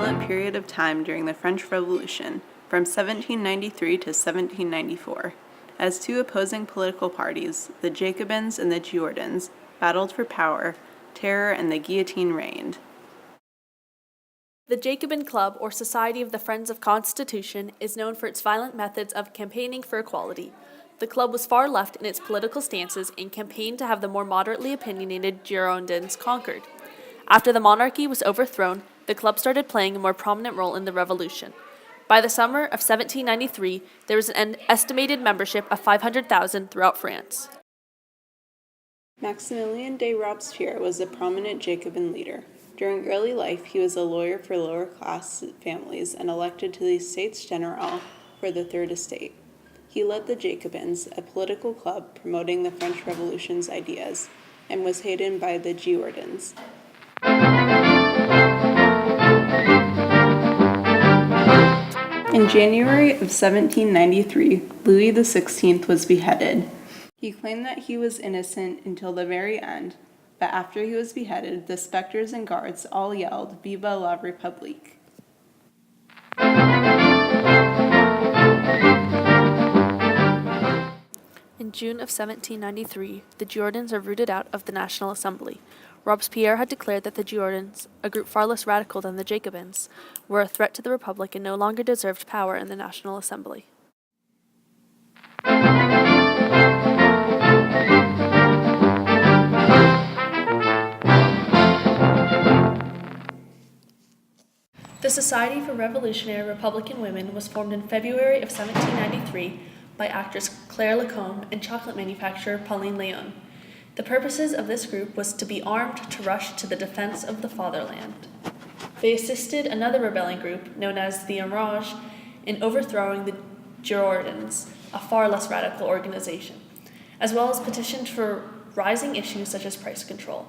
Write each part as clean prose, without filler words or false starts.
turbulent period of time during the French Revolution, from 1793 to 1794, as two opposing political parties, the Jacobins and the Girondins, battled for power, terror and the guillotine reigned. The Jacobin Club, or Society of the Friends of Constitution, is known for its violent methods of campaigning for equality. The club was far left in its political stances and campaigned to have the more moderately opinionated Girondins conquered. After the monarchy was overthrown, the club started playing a more prominent role in the revolution. By the summer of 1793, there was an estimated membership of 500,000 throughout France. Maximilien de Robespierre was a prominent Jacobin leader. During early life, he was a lawyer for lower-class families and elected to the States General for the Third Estate. He led the Jacobins, a political club promoting the French Revolution's ideas, and was hated by the Girondins. In January of 1793, Louis XVI was beheaded. He claimed that he was innocent until the very end, but after he was beheaded, the specters and guards all yelled, "Viva la République!" In June of 1793, the Girondins are rooted out of the National Assembly. Robespierre had declared that the Girondins, a group far less radical than the Jacobins, were a threat to the Republic and no longer deserved power in the National Assembly. The Society for Revolutionary Republican Women was formed in February of 1793 by actress Claire Lacombe and chocolate manufacturer Pauline Léon. The purposes of this group was to be armed to rush to the defense of the fatherland. They assisted another rebelling group, known as the Orange, in overthrowing the Girondins, a far less radical organization, as well as petitioned for rising issues such as price control.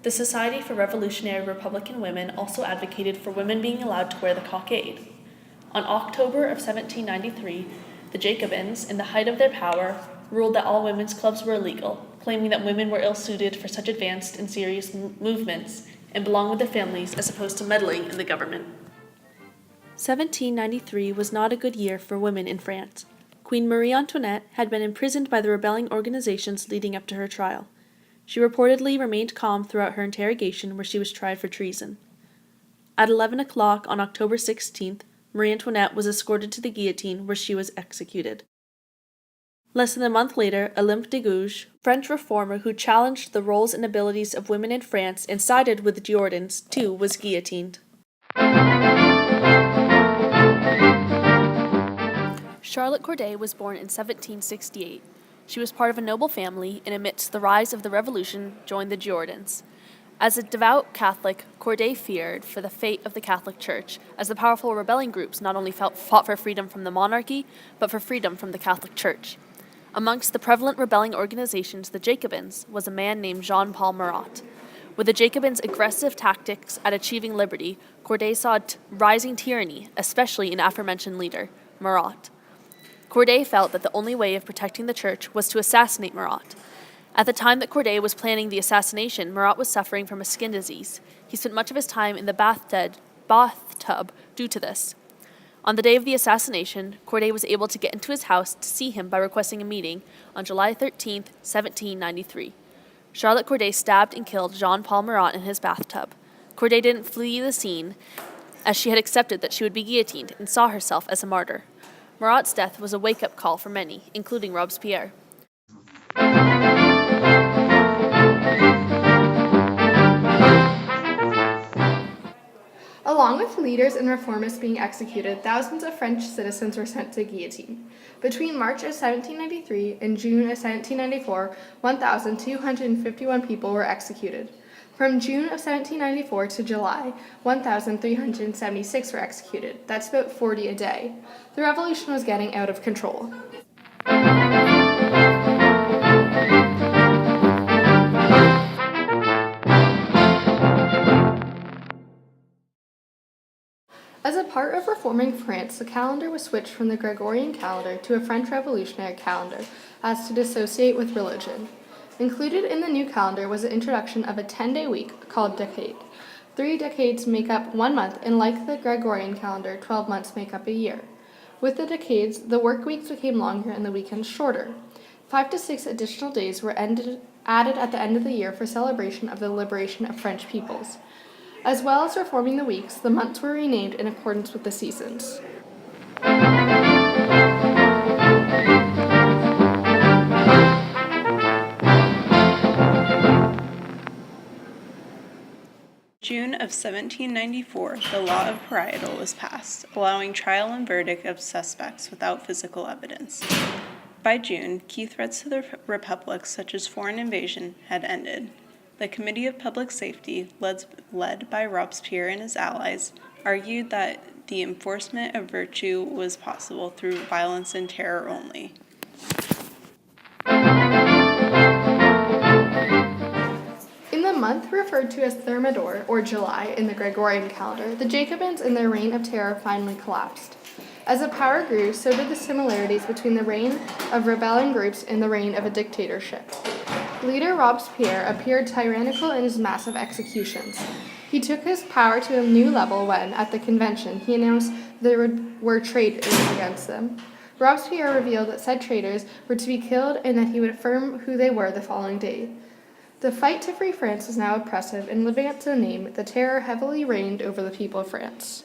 The Society for Revolutionary Republican Women also advocated for women being allowed to wear the cockade. On October of 1793, the Jacobins, in the height of their power, ruled that all women's clubs were illegal, claiming that women were ill-suited for such advanced and serious movements and belonged with their families as opposed to meddling in the government. 1793 was not a good year for women in France. Queen Marie Antoinette had been imprisoned by the rebelling organizations leading up to her trial. She reportedly remained calm throughout her interrogation, where she was tried for treason. At 11 o'clock on October 16th, Marie Antoinette was escorted to the guillotine, where she was executed. Less than a month later, Olympe de Gouges, French reformer who challenged the roles and abilities of women in France and sided with the Girondins, too, was guillotined. Charlotte Corday was born in 1768. She was part of a noble family and amidst the rise of the Revolution joined the Girondins. As a devout Catholic, Corday feared for the fate of the Catholic Church, as the powerful rebelling groups not only fought for freedom from the monarchy, but for freedom from the Catholic Church. Amongst the prevalent rebelling organizations, the Jacobins, was a man named Jean-Paul Marat. With the Jacobins' aggressive tactics at achieving liberty, Corday saw rising tyranny, especially in aforementioned leader, Marat. Corday felt that the only way of protecting the church was to assassinate Marat. At the time that Corday was planning the assassination, Marat was suffering from a skin disease. He spent much of his time in the bathtub due to this. On the day of the assassination, Corday was able to get into his house to see him by requesting a meeting on July 13, 1793. Charlotte Corday stabbed and killed Jean-Paul Marat in his bathtub. Corday didn't flee the scene, as she had accepted that she would be guillotined and saw herself as a martyr. Marat's death was a wake-up call for many, including Robespierre. Along with leaders and reformists being executed, thousands of French citizens were sent to guillotine. Between March of 1793 and June of 1794, 1,251 people were executed. From June of 1794 to July, 1,376 were executed. That's about 40 a day. The revolution was getting out of control. As a part of reforming France, the calendar was switched from the Gregorian calendar to a French revolutionary calendar as to dissociate with religion. Included in the new calendar was the introduction of a 10-day week called decade. 3 decades make up 1 month, and like the Gregorian calendar, 12 months make up a year. With the decades, the work weeks became longer and the weekends shorter. 5 to 6 additional days were added at the end of the year for celebration of the liberation of French peoples. As well as reforming the weeks, the months were renamed in accordance with the seasons. June of 1794, the law of parietal was passed, allowing trial and verdict of suspects without physical evidence. By June, key threats to the Republic, such as foreign invasion, had ended. The Committee of Public Safety, led by Robespierre and his allies, argued that the enforcement of virtue was possible through violence and terror only. In the month referred to as Thermidor, or July, in the Gregorian calendar, the Jacobins in their reign of terror finally collapsed. As the power grew, so did the similarities between the reign of rebelling groups and the reign of a dictatorship. Leader Robespierre appeared tyrannical in his massive executions. He took his power to a new level when, at the convention, he announced there were traitors against them. Robespierre revealed that said traitors were to be killed and that he would affirm who they were the following day. The fight to free France was now oppressive, and living up to the name, the terror heavily reigned over the people of France.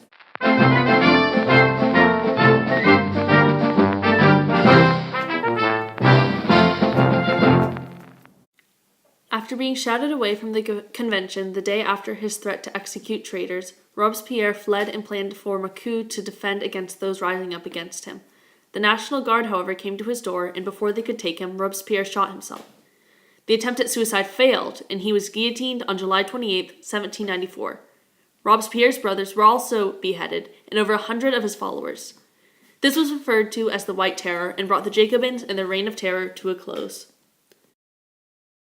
After being shouted away from the convention the day after his threat to execute traitors, Robespierre fled and planned to form a coup to defend against those rising up against him. The National Guard, however, came to his door, and before they could take him, Robespierre shot himself. The attempt at suicide failed, and he was guillotined on July 28, 1794. Robespierre's brothers were also beheaded, and over 100 of his followers. This was referred to as the White Terror and brought the Jacobins and their reign of terror to a close.